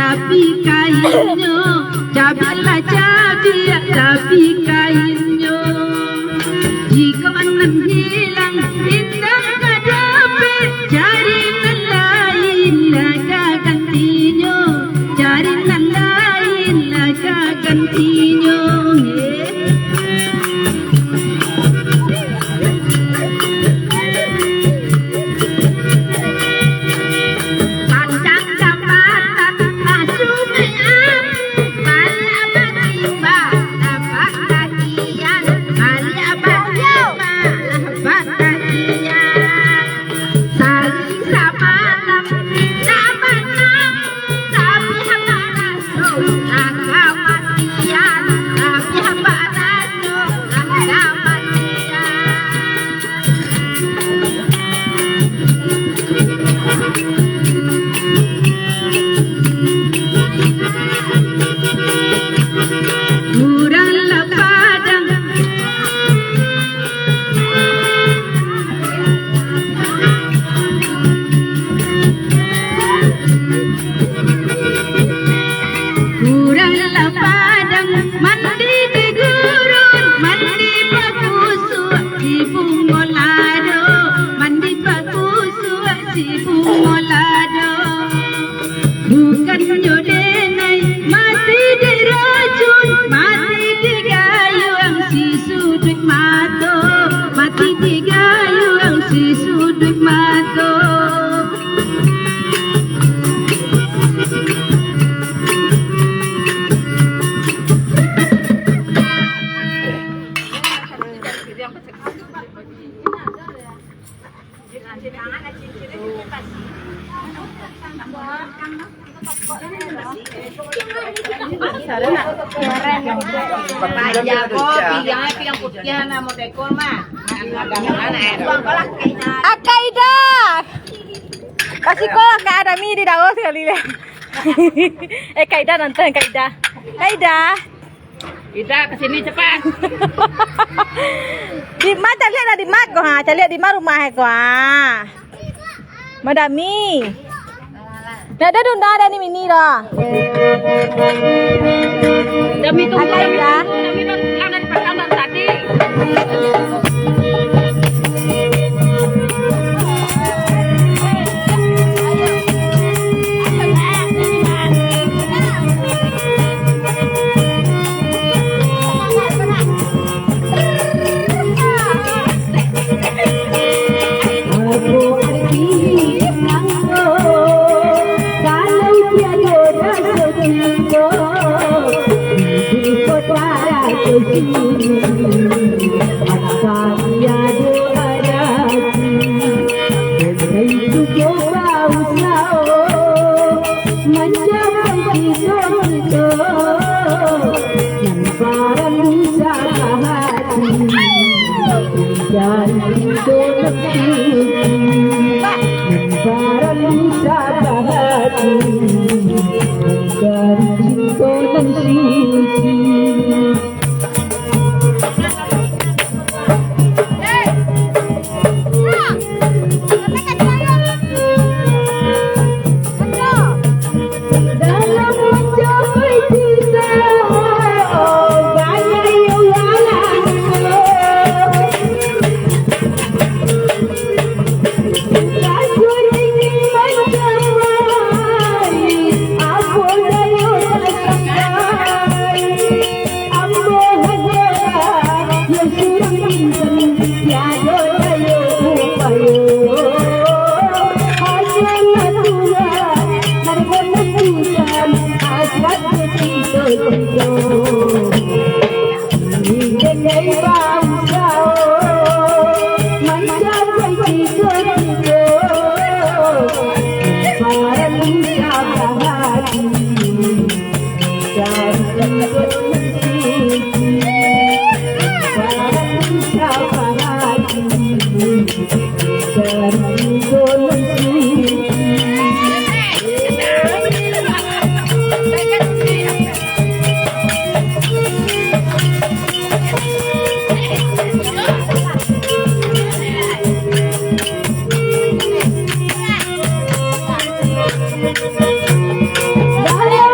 cabi kainnya, cabilah cabi kainnya. Jika manan hilang indah kadapi, cari nan lain laga gantinya, cari nan lain laga gantinya. Akaida, kasih kok nggak ada mie di daun sekali deh. Kaida nonton Kaida. Ida kesini cepat. Di mana cari ada di mat kok ha? Cari di mana rumah kok? Madami. Ada dunda ada ni mini dah. Demi tunggu Akaida. demi pulang dari perjalanan tadi. Dale.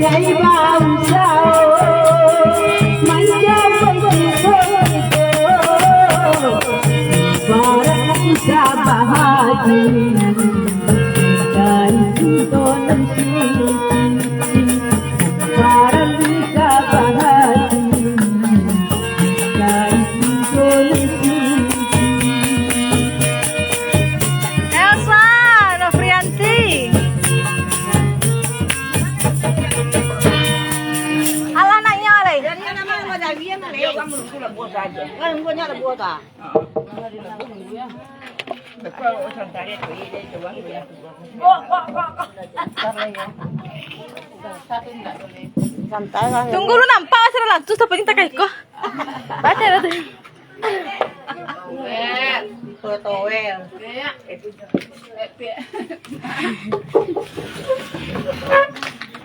Nyai bangsa mencapai itu barang bisa bahagia dan intonasi barang bisa bahagia dan intonasi. Elsa Novrianti. Alah nanya oleh. Tunggu lu nampak asal langsung sampai kita kayak kok. Baca lah tuh.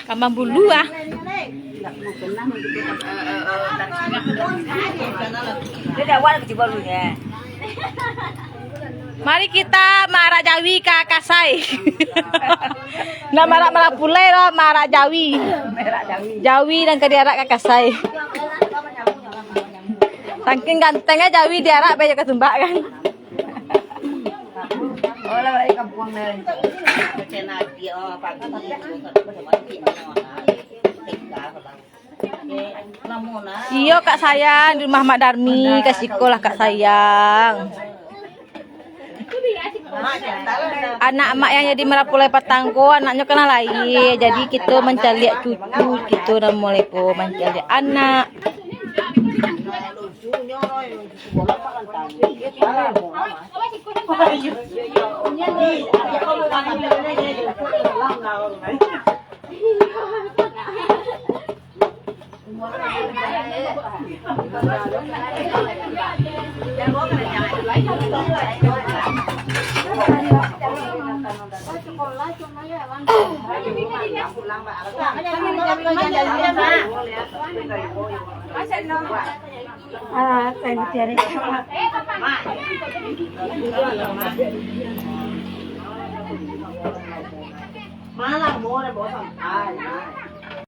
Kambang bulu ah. Mari kita marak Jawi ke Kasai. Nah marak pulai loh marak Jawi. Jawi dan ke diarak ke Kasai. Saking gantengnya Jawi diarak banyak ketumbak kan. Iyo kak sayang di rumah Mak Darmi kasih sekolah kak sayang. Anak emak yang jadi merapulai patangko anaknya kena lain. Jadi kita mencari cucu kita udah mulai po mencari anak. Malah mau ada bawa sampai.